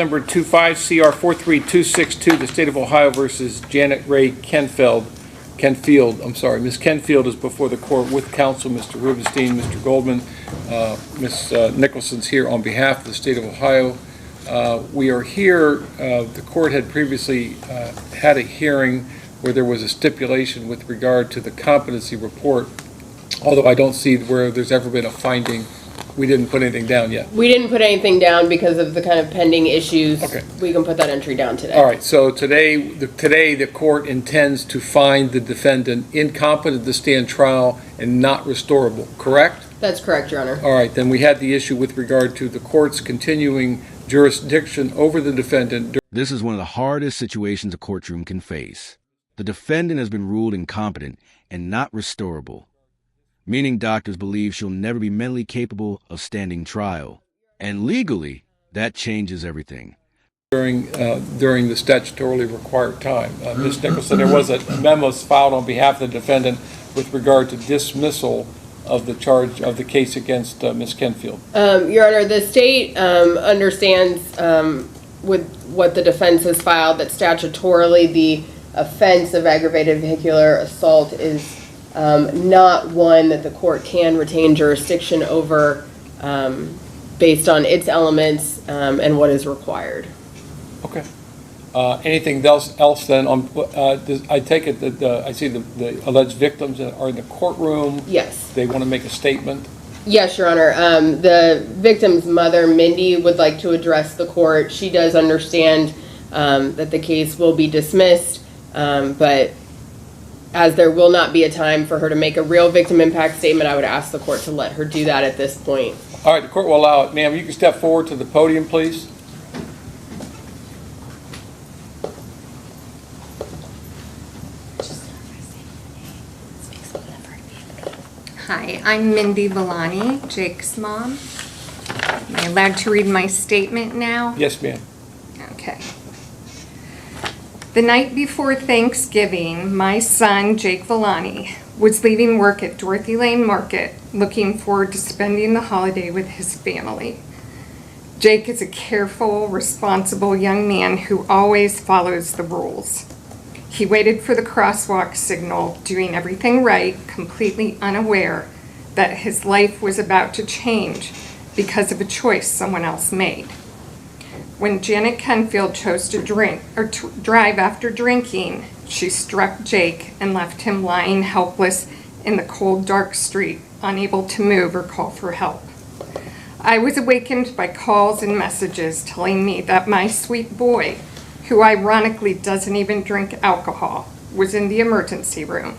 Number 25 CR 43262, the State of Ohio versus Janet Ray Kenfield. Ms. Kenfield is before the court with counsel, Mr. Rubenstein, Mr. Goldman. Ms. Nicholson's here on behalf of the State of Ohio. We are here, the court had previously had a hearing where there was a stipulation with regard to the competency report, although I don't see where there's ever been a finding. We didn't put anything down yet. We didn't put anything down because of the kind of pending issues. Okay. We can put that entry down today. All right, so today the court intends to find the defendant incompetent to stand trial and not restorable, correct? That's correct, Your Honor. All right, then we had the issue with regard to the court's continuing jurisdiction over the defendant. This is one of the hardest situations a courtroom can face. The defendant has been ruled incompetent and not restorable, meaning doctors believe she'll never be mentally capable of standing trial. And legally, that changes everything. During the statutorily required time. Ms. Nicholson, there was a memo filed on behalf of the defendant with regard to dismissal of the charge of the case against Ms. Kenfield. Your Honor, the state understands with what the defense has filed that statutorily the offense of aggravated vehicular assault is not one that the court can retain jurisdiction over based on its elements and what is required. Okay. Anything else then? I take it that I see the alleged victims are in the courtroom. Yes. They want to make a statement. Yes, Your Honor. The victim's mother, Mindy, would like to address the court. She does understand that the case will be dismissed, but as there will not be a time for her to make a real victim impact statement, I would ask the court to let her do that at this point. All right, the court will allow it. Ma'am, you can step forward to the podium, please. Hi, I'm Mindy Villani, Jake's mom. Am I allowed to read my statement now? Yes, ma'am. Okay. The night before Thanksgiving, my son, Jake Villani, was leaving work at Dorothy Lane Market, looking forward to spending the holiday with his family. Jake is a careful, responsible young man who always follows the rules. He waited for the crosswalk signal, doing everything right, completely unaware that his life was about to change because of a choice someone else made. When Janet Kenfield chose to drink or drive after drinking, she struck Jake and left him lying helpless in the cold, dark street, unable to move or call for help. I was awakened by calls and messages telling me that my sweet boy, who ironically doesn't even drink alcohol, was in the emergency room.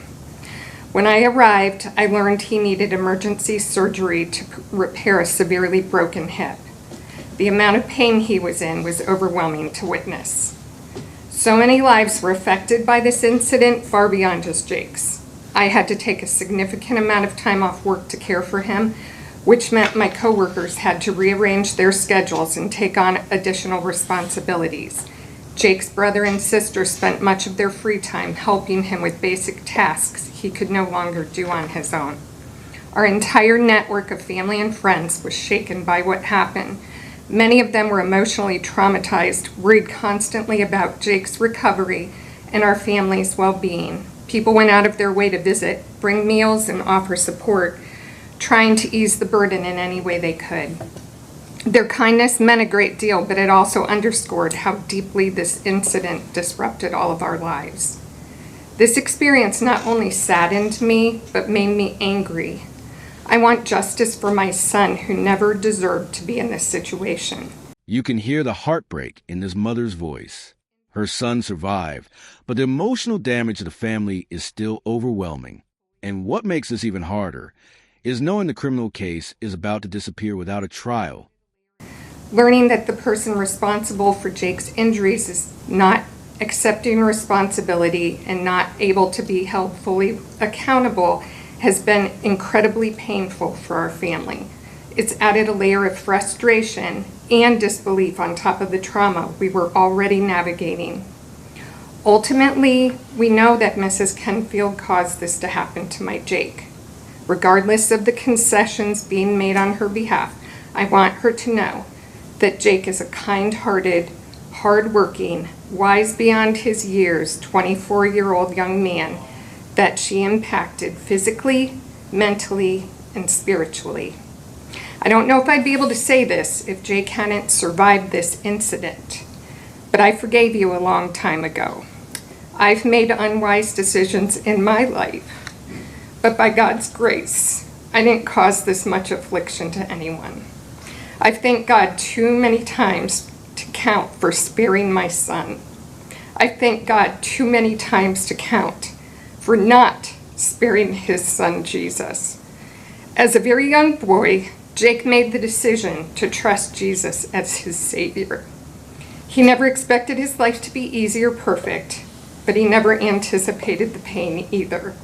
When I arrived, I learned he needed emergency surgery to repair a severely broken hip. The amount of pain he was in was overwhelming to witness. So many lives were affected by this incident, far beyond just Jake's. I had to take a significant amount of time off work to care for him, which meant my coworkers had to rearrange their schedules and take on additional responsibilities. Jake's brother and sister spent much of their free time helping him with basic tasks he could no longer do on his own. Our entire network of family and friends was shaken by what happened. Many of them were emotionally traumatized, worried constantly about Jake's recovery and our family's well-being. People went out of their way to visit, bring meals, and offer support, trying to ease the burden in any way they could. Their kindness meant a great deal, but it also underscored how deeply this incident disrupted all of our lives. This experience not only saddened me, but made me angry. I want justice for my son, who never deserved to be in this situation. You can hear the heartbreak in this mother's voice. Her son survived, but the emotional damage to the family is still overwhelming. And what makes this even harder is knowing the criminal case is about to disappear without a trial. Learning that the person responsible for Jake's injuries is not accepting responsibility and not able to be held fully accountable has been incredibly painful for our family. It's added a layer of frustration and disbelief on top of the trauma we were already navigating. Ultimately, we know that Mrs. Kenfield caused this to happen to my Jake. Regardless of the concessions being made on her behalf, I want her to know that Jake is a kind-hearted, hard-working, wise beyond his years 24-year-old young man that she impacted physically, mentally, and spiritually. I don't know if I'd be able to say this if Jake hadn't survived this incident, but I forgave you a long time ago. I've made unwise decisions in my life, but by God's grace, I didn't cause this much affliction to anyone. I've thanked God too many times to count for sparing my son. I thank God too many times to count for not sparing his son Jesus. As a very young boy, Jake made the decision to trust Jesus as his Savior. He never expected his life to be easy or perfect, but he never anticipated the pain either.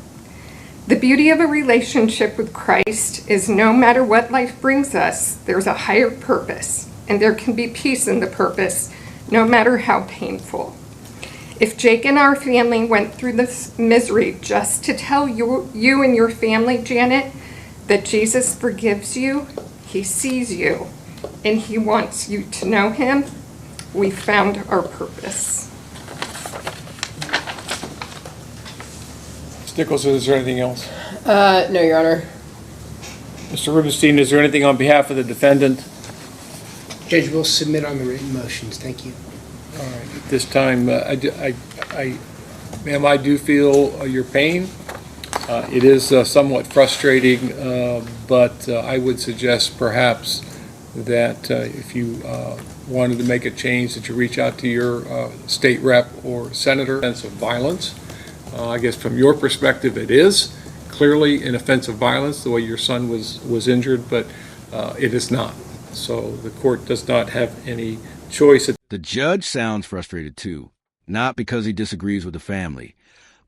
The beauty of a relationship with Christ is no matter what life brings us, there's a higher purpose, and there can be peace in the purpose, no matter how painful. If Jake and our family went through this misery just to tell you and your family, Janet, that Jesus forgives you, he sees you, and he wants you to know him, we found our purpose. Ms. Nicholson, is there anything else? No, Your Honor. Mr. Rubenstein, is there anything on behalf of the defendant? Judge, we'll submit on the written motions. Thank you. All right, at this time, ma'am, I do feel your pain. It is somewhat frustrating, but I would suggest perhaps that if you wanted to make a change, that you reach out to your state rep or senator. Sense of violence. I guess from your perspective, it is clearly an offense of violence, the way your son was injured, but it is not. So the court does not have any choice. The judge sounds frustrated too, not because he disagrees with the family,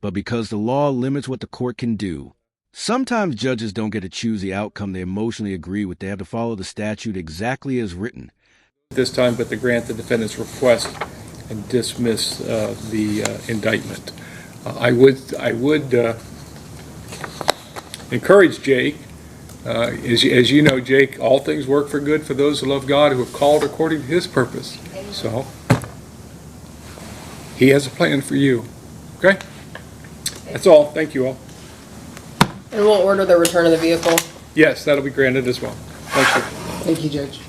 but because the law limits what the court can do. Sometimes judges don't get to choose the outcome they emotionally agree with. They have to follow the statute exactly as written. This time, but to grant the defendant's request and dismiss the indictment. I would encourage Jake. As you know, Jake, all things work for good for those who love God, who are called according to his purpose. So he has a plan for you. Okay? That's all. Thank you all. And we'll order the return of the vehicle. Yes, that'll be granted as well. Thank you. Thank you, Judge.